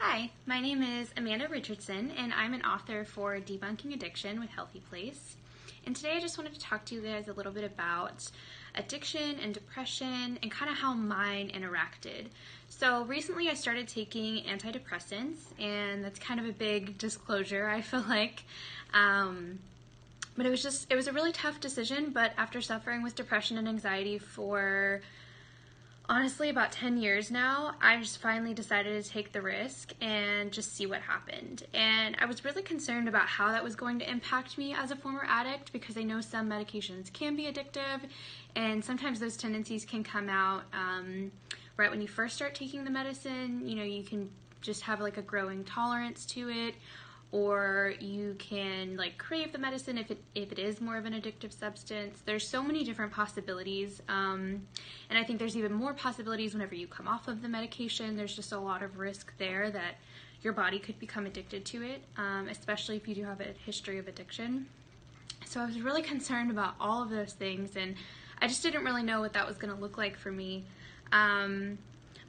Hi, my name is Amanda Richardson, and I'm an author for Debunking Addiction with HealthyPlace. And today I just wanted to talk to you guys a little bit about addiction and depression and kind of how mine interacted. So recently I started taking antidepressants, and that's kind of a big disclosure, I feel like. But it was a really tough decision, but after suffering with depression and anxiety for honestly about 10 years now, I just finally decided to take the risk and just see what happened. And I was really concerned about how that was going to impact me as a former addict, because I know some medications can be addictive, and sometimes those tendencies can come out right when you first start taking the medicine. You know, you can just have like a growing tolerance to it, or you can like crave the medicine if it is more of an addictive substance. There's so many different possibilities, and I think there's even more possibilities whenever you come off of the medication. There's just a lot of risk there that your body could become addicted to it, especially if you do have a history of addiction. So I was really concerned about all of those things, and I just didn't really know what that was going to look like for me.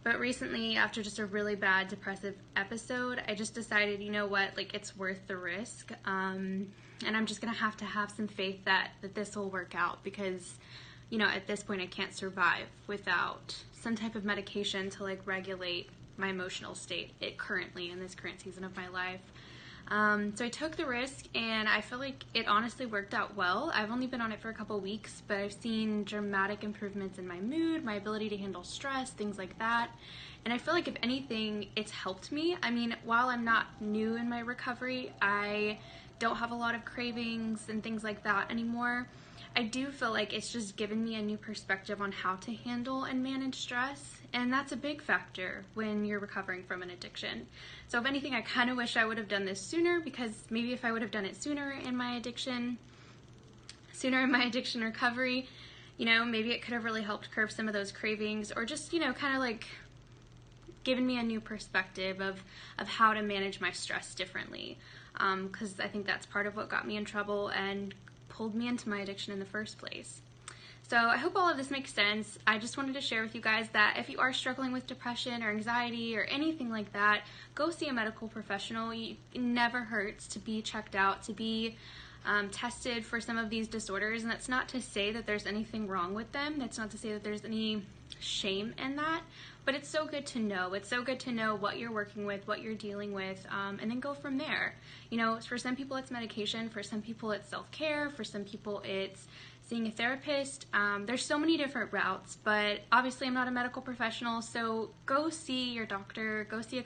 But recently, after just a really bad depressive episode, I just decided, you know what, like, it's worth the risk. And I'm just going to have some faith that this will work out, because, you know, at this point I can't survive without some type of medication to like regulate my emotional state currently in this current season of my life. So I took the risk, and I feel like it honestly worked out well. I've only been on it for a couple weeks, but I've seen dramatic improvements in my mood, my ability to handle stress, things like that. And I feel like if anything, it's helped me. I mean, while I'm not new in my recovery, I don't have a lot of cravings and things like that anymore. I do feel like it's just given me a new perspective on how to handle and manage stress, and that's a big factor when you're recovering from an addiction. So if anything, I kind of wish I would have done this sooner, because maybe if I would have done it sooner in my addiction recovery, you know, maybe it could have really helped curb some of those cravings, or just, you know, kind of like given me a new perspective of how to manage my stress differently, because I think that's part of what got me in trouble and pulled me into my addiction in the first place. So I hope all of this makes sense. I just wanted to share with you guys that if you are struggling with depression or anxiety or anything like that, go see a medical professional. It never hurts to be checked out, to be tested for some of these disorders. And that's not to say that there's anything wrong with them. That's not to say that there's any shame in that. But it's so good to know. It's so good to know what you're working with, what you're dealing with, and then go from there. You know, for some people it's medication, for some people it's self-care, for some people it's seeing a therapist. There's so many different routes, but obviously I'm not a medical professional, so go see your doctor, go see a